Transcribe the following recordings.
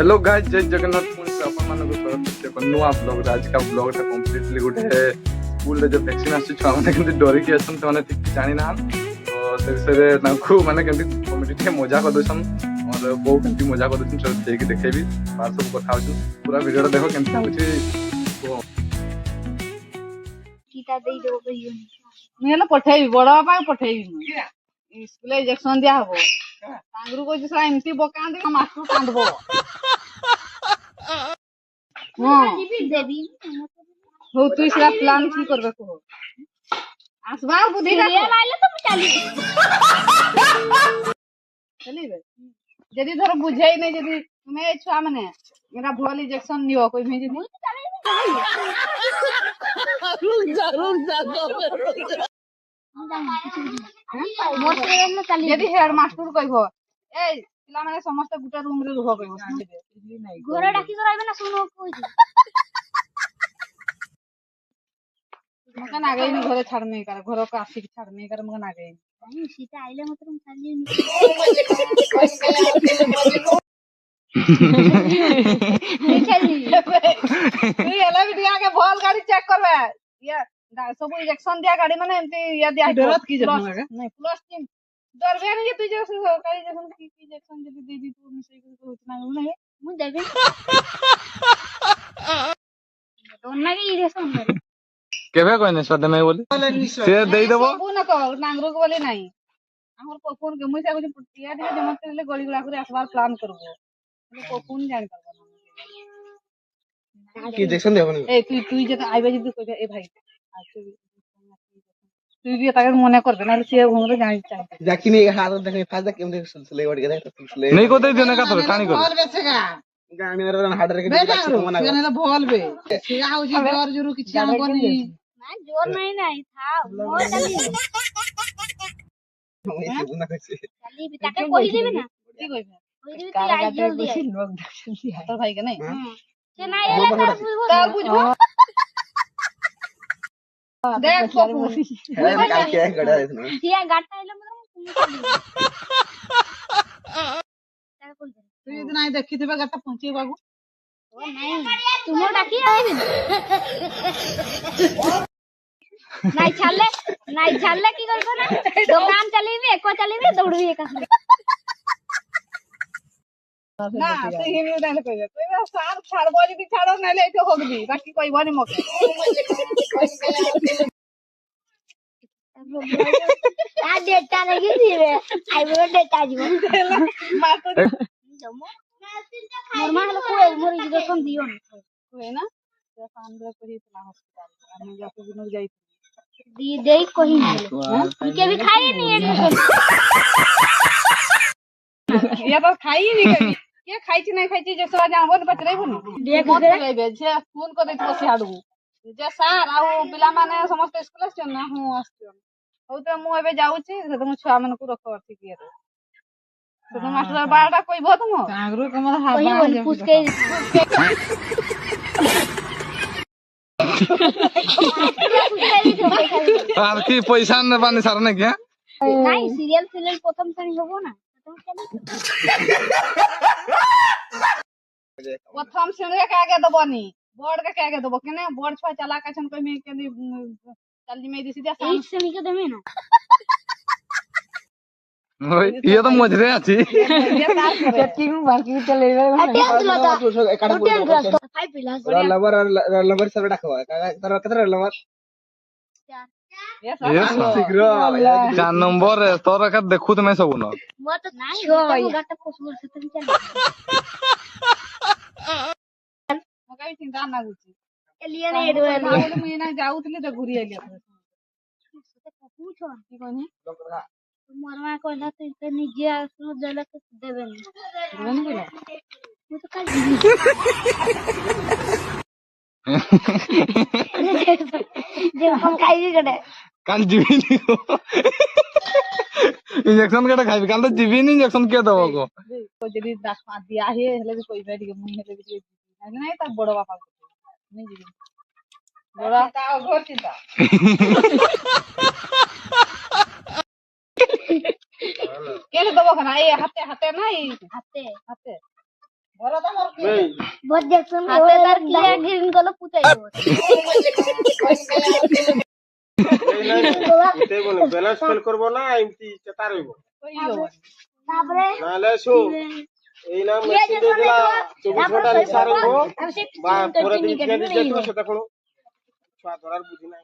Hello guys, जय जगन्नाथ पुणी से अपन मानक स्वागत है नुआ ब्लॉग। आज का ब्लॉग टा कंप्लीटली गोटे स्कूल रे जो वैक्सीन आसी छुआ माने केमती डरी के असन माने ठीक जानि ना तो से विषय रे नाखु माने केमती कॉमेडी के मजा कर दोसन और बहु केमती मजा कर दोसन सब देख देखेबी बार सब कथा होछु। पूरा वीडियो देखो केमती होछि टीका देई देबो कहियो मैं ना पठेबी बड़ा बापा पठेबी स्कूल इंजेक्शन दिया हबो तांगरू को जसा एमती बकान दे मास्टर कांदबो हां देबी हो तू इसरा प्लान की करबे को आसबा बुद्धि ये लाइले तो चली चलीबे जदी धर बुझाई नै जदी मैं छुआ माने मेरा भोल इंजेक्शन नियो कोई भेजी नहीं यदि हेड मास्टर कहबो ए पिला माने समस्त गुटा रूम रे रहबो कहबो घर डाकी कराइबे ना सुनो कोई मका नागे नहीं घरे छाड़ने कर घर को आसी छाड़ने कर मका नागे नहीं सीता आइले मतलब खाली तू एला भी दिया के भोल गाड़ी चेक करबे ये सब इंजेक्शन दिया गाड़ी माने एमती या दिया डरत की जब नहीं प्लस 3 डरबे नहीं तू जे सरकारी जखन की इंजेक्शन जदी दे दी तू मिसे को उतना नहीं मु देबे दोना के इंजेक्शन दे केबे कहने सद में बोली से देई देबो सब न को नांगरू को बोली नहीं हमर पपुन के मुई से कुछ पुटिया दिके जमा करले गली गुला करे आसबार प्लान करबो पपुन जान करबो की इंजेक्शन देबो नहीं ए तू जे आइबे जदी कह ए भाई তুই দিয়ে তাকে মনে করবে না সে ঘুমরে জানি চাই जाकी नहीं हाथ देखने फाज देख केम देख सुले वड़ गए तो सुले नहीं को दे देने का तो ठानी को বল বেছেগা गाने रे हार्ड रे বেটা সেখানে বল বে সে আউজি জোর জোর কিছু আমবনি না জোর नहीं था मोर चली चली ताके कहि देबे ना কি কইবে कहि देबे कि आई जल्दी লোক দেখছেন তোর ভাই কে নাই से ना एले तार बुझबो দেখ পপু काल के गड़ा है ना सिया गाटा आइले मतलब तार कोल তুই যদি নাই দেখিଥିବେ গাটা পਹੁঁଚে বাবু ओ नहीं तुम डाकी आइबे नहीं छाड़ले की करबो ना दुकान चलीबे एको चलीबे दौड़बी एका না তুই হিমি উদাইলে কইবে কইবে সার ছাড়বো যদি ছাড়ো নাইলে এটো হগবি বাকি কইবনি মকে आ डेटा नहीं दिबे आइबो डेटा जीवो মাতো नॉर्मल हलो कोई मोर इंजेक्शन दियो ना কই না তো সামনে কইছিলা হসপিটাল আমি যাকে বিনর যাই दी दे कहि नहीं के भी खाई नहीं एडमिशन ये तो खाई नहीं कभी के खाइछि नहीं खाइछि जे सवा जानबो न पचरेबो न देख मत लेबे जे फोन कर देत बसी आडू जे सार आ पिला माने समस्त स्कूल से ना हूं आस्थियो हो तो मु एबे जाउछि से तुम छुआ मन को रखो ठीक है तो तुम मास्टर बारटा कइबो तुम कांगरू कमर कहि बोल पूछ के আর কি পয়সা না পানি সার না কি नहीं सीरियल प्रथम श्रेणी होबो ना प्रथम श्रेणी के आगे दबनी बोर्ड के आगे दबो केने बोर्ड छुआ चला का छन कोई में केनी जल्दी में दी सीधा एक श्रेणी के देबे ना ওই ये तो मजरे आछि ये तार करे किंग बाकी चलेबे टेंथ लता एकाडा टेंथ क्लास 5 प्लस लवर सब डाकवा तर कतर लवर ये ये सब शीघ्र 4 नंबर तोर का देखु त मैं सब न मत नहीं गाटा कोसुर से तुम चल मका चिंता ना गुची एलियन एडवे ना मुई ना जाउतले त घुरी आइले पूछो की कोनी मरमा कहला तो इते निजे आसनो जला के देबे ना रन बोला वो तो कल जे हम खाई गडे काल जीविनी इंजेक्शन केटा खाइबी काल तो जीविनी इंजेक्शन के दबो को को जदी दाखा दिया हे हेले भी कोई बैठ के मुई हेले भी नहीं त बड़ बापा को नहीं जीवी बड़ा ता घर चिंता केले दबो खाना ए हाथे हाथे नहीं हाथे हाथे बहुत जैक्सन हाथे तार क्लियर ग्रीन कलर पुताई देबो ব্যালেন্স ফেল করবো না এমতি চেতা রইব তারপরে নাহলে শো এই না মেশিন দিয়ে দিলা 24 ঘন্টা রিক্সা রইব বা পরে দিন কে দিতে সেটা কোন ছুয়া ধরার বুদ্ধি নাই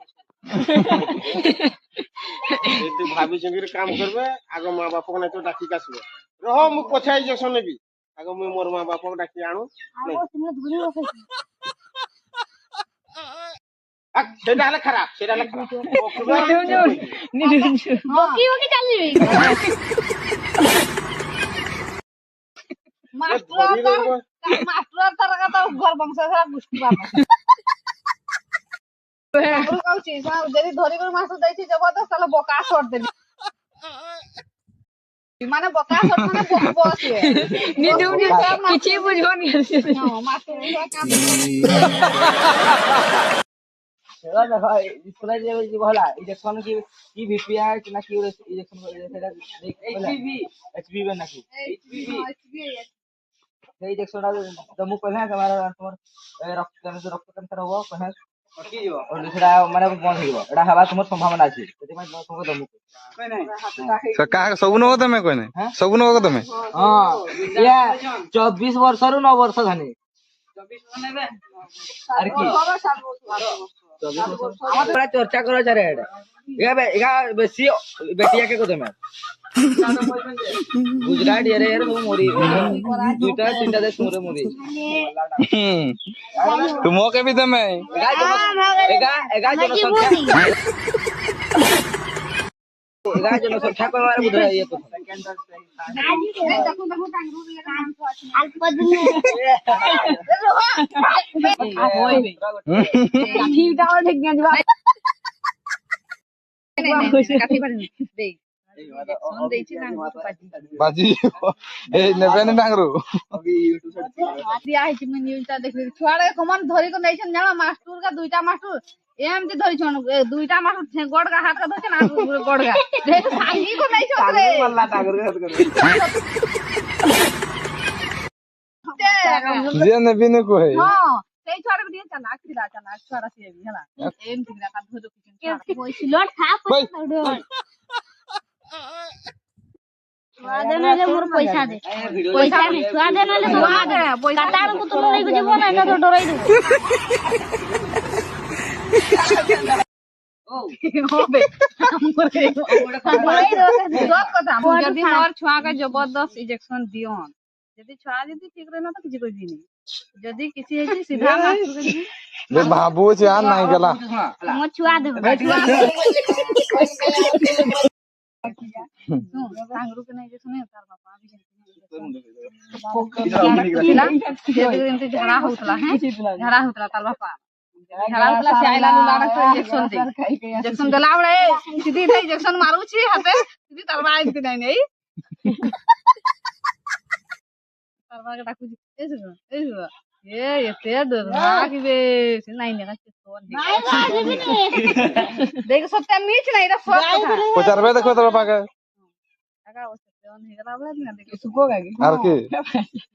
যদি ভাবি চিন্তির কাম করবে আগে মা বাপকে নাই তো ডাকি আসবে রহ মু পছাই ইনজেকশন নেবি আগে মু মোর মা বাপকে ডাকি আনু তুমি ধরে রাখছো সেটা হলে খারাপ সেটা হলে খারাপ বকি বকি চালিবি মাস্টার তার কথা ঘর বংশ ছাড়া বুঝতে পারবে আমি কইছি যদি ধরি করে মাস্টার দেইছি জবরদস্ত তাহলে বকা শট দেবি মানে বকা শট মানে বসে নিদু নি কিছু বুঝবো নি মাস্টার কাম সেটা দেখো স্কুলে যে বলা ইনজেকশন কি ভিপি আছে না কি ইনজেকশন সেটা এইচপিভি নাকি সেই ইনজেকশনটা দমু কইলা তোমার রক্ত ক্যান্সার হবো কহে সেটা মানে বন্ধ হইব এটা হবার তোমার সম্ভাবনা আছে ସେଥିପାଇଁ তোমাকে দমু ସବୁ ନବ ତମେ କହିନେ ସବୁ ନବ ତମେ ହଁ ଇଏ 24 ବର୍ଷରୁ 9 ବର୍ଷ ଧାନି 24 ନେବେ আর কি আমাদের চর্চা করা চারে এগা বেশি বেটিয়া কে কদম গুজরাট এরে এর সব মরি দুইটা তিনটা দেশ মরে মরি ତୁମ କେବି ତମେ এগা জনসংখ্যা কমার বুঝা ইয়ে তো अल्प दिन ବାଜି ଏ ନେବେନି ତାଙ୍କରୁ ଛୁଆଡେ କମାନ ଧରିକି ନେଇଛନ୍ ଜାଣ ମାଷ୍ଟର କା ଦୁଇଟା ମାଷ୍ଟର ଏମିତି ଧରିଛନ୍ ଦୁଇଟା ମାଷ୍ଟର ଗୋଡ ଗା ହାତ ଧରିଛନ୍ ଗୋଡ ଗା ସାଙ୍ଗି କୁ ନେଇଛନ୍ ରେ ଯିଏ ନେବିନି କୁହେ ହଁ ସେଇ ଛୁଆଡେ ବି ଟିକେ ଚାଲାକ ଛୁଆଡା ସିଏ ବି ହେଲା ଏମିତି କା ଧରି ରଖିଛନ୍ सिलोट था पैसा देने ले मोर पैसा दे पैसा नहीं छुआ देने ले छुआ दे कतार को तुम नहीं जीव ना ना तो डराई दे जदि मोर छुआ का जबरदस्त इंजेक्शन दियोन जदि छुआ जदि ठीक रहना तो किसी कोई भी नहीं जदि किसी है सीधा रे बाबू से आ नहीं गला मोर छुआ दे सांगरू के नहीं सुने तार बापा भी झड़ा होतला है झड़ा होतला तार बापा झड़ा होतला से आइला लाड़ा से इंजेक्शन देला बड़े सीधी दे इंजेक्शन मारू छी हाथे सीधी तारबा आइती नहीं नहीं तारबा के डाकू ए एते डरा कि बे नहीं ने देख सत्य मीच नहीं रे सब कथा पचारबे देखो तो बापा के आगा सत्य नहीं गला बड़ा ना देख सुको गागी आर के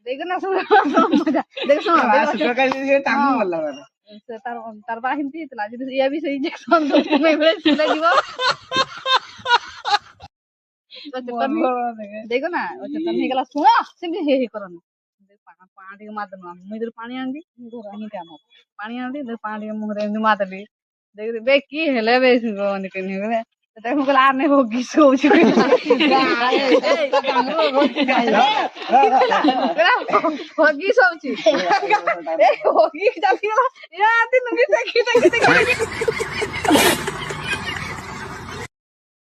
देख ना सुन मजा देख सुन सुको का टांगू मल्ला से तारबा हिंती तला जे ये भी सही इंजेक्शन दो में बड़े सिले जीवो देखो ना ओ चेतन हे गला सुनो सिंपली हे करन पानी के मार दमा मुई इधर पानी आंदी घर आही काम पानी आंदी इधर पानी के मुंह रे मातली देख बे की हेले बे सुगोन के निवे देख मुगल आर ने होगी सो छु होगी सो छु ए होगी जाती या दिन भी देखी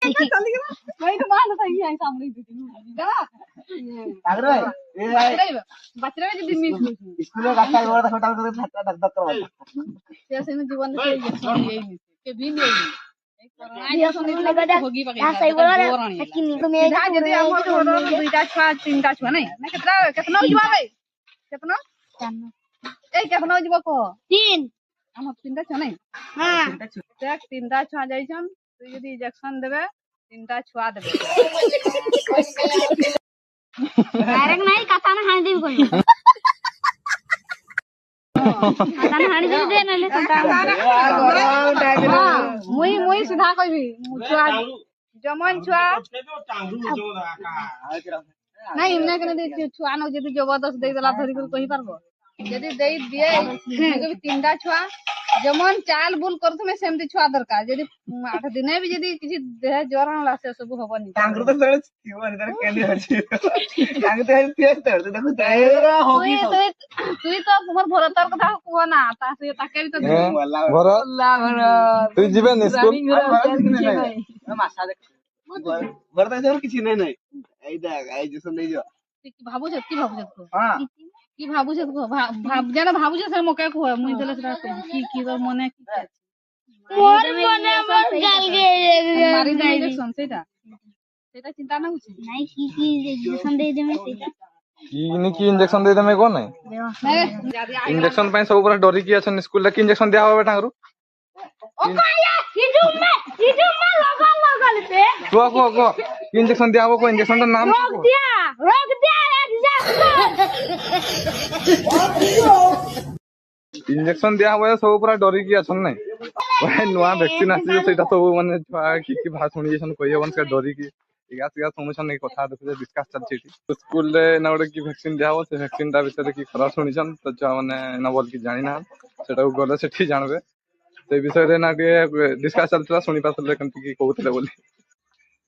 चल गया मैं तो मान था ये सामने दीदी गला आगरे बचरे में जदी मिस स्कूल में गाता गोड़ होटल में फटा धक धक करवा जैसे में जीवन से यही नहीं के भी नहीं कोरोना सुनी होगी पके सही बोला रे लेकिन तुम एक जदी हम दुईटा छुआ तीनटा छुआ नहीं ना केतना जीवा भाई केतना ए केतना जीवा को 3 हम तीनटा छुआ नहीं हां देख तीनटा छुआ जाइछन तू यदि इंजेक्शन देबे तीनटा छुआ देबे डायरेक्ट नहीं कथा ना हां देबी कोई तान हाणी दे नले तंता मुई सीधा कहबी छुआ जमन छुआ नहीं इमने कने दे छुआ न जदी जबरदस्त दे देला धरी कर कहि पारबो जदी दे दिए जदी तीनटा छुआ जमन चाल बुल करथमे सेमती छुआ दरकार जदी 8 दिने भी जदी किछि देह ज्वर आला से सब होबनी तांगरू तो सगळे जीवन तर केंदी अछि तांगरू तो तेज तर देखो दायरा होगी तुई तो तुमर भरतर कथा को ना ता से ताके भी तो भरत अल्लाह भरत তুই ଯିবে নি স্কুল मासा देख भरता जरूर किछि नै नै এই দেখ এই যে শুন নিজ की भाबू छ को हां की भाबू छ को भाब जेना भाबू छ से मके को मुई देले सेटा की तो मने की मोर मने मर गाल गे मारी जाई इलेक्शन सेटा चिंता ना होछि नहीं की इंजेक्शन दे दे में सीधा কি ইনজেকশন দেই দেমে কোন নাই ইনজেকশন ପାଇଁ ସବୁ ପୁରା ଡରିକି ଅଛନ୍ତି ସ୍କୁଲରେ କି ଇନଜେକସନ ଦିଆ ହବ ବେଟାଙ୍କରୁ ओ काया हिजुम में लगलते କୁହ କୁହ କୁହ କି ଇନଜେକସନ ଦିଆ ହବ କୋ ଇନଜେକସନର ନାମ କୁହ रोक दिया इंजेक्शन दिया हुआ सब पूरा डरिकी अछन नै भाई नुआ वैक्सीन आसी सेटा सब माने छुआ की भाषा सुनि जसन कहि हबन से डरिकी इगा सिगा समुशन नै कथा देखु डिस्कस चल छी तो स्कूल रे ना ओडे की वैक्सीन दिया हो से वैक्सीन ता भीतर की खरा सुनिसन तो छुआ माने ना बोल की जानि ना सेटा गले सेठी जानबे से विषय रे ना के डिस्कस चलतला सुनि पातले कंती की कहउतले बोली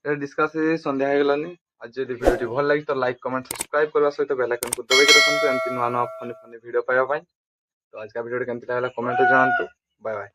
ए डिस्कस संध्या हे गलानी आज जे वीडियो भल लागी तो लाइक कमेंट सब्सक्राइब करबा सहित बेल आइकन को दबाई के रखंतु एमती नुआ नुआ फनी फनी वीडियो पाया पाई तो आज का वीडियो केमती लागला कमेंट रे जणांतु बाय बाय।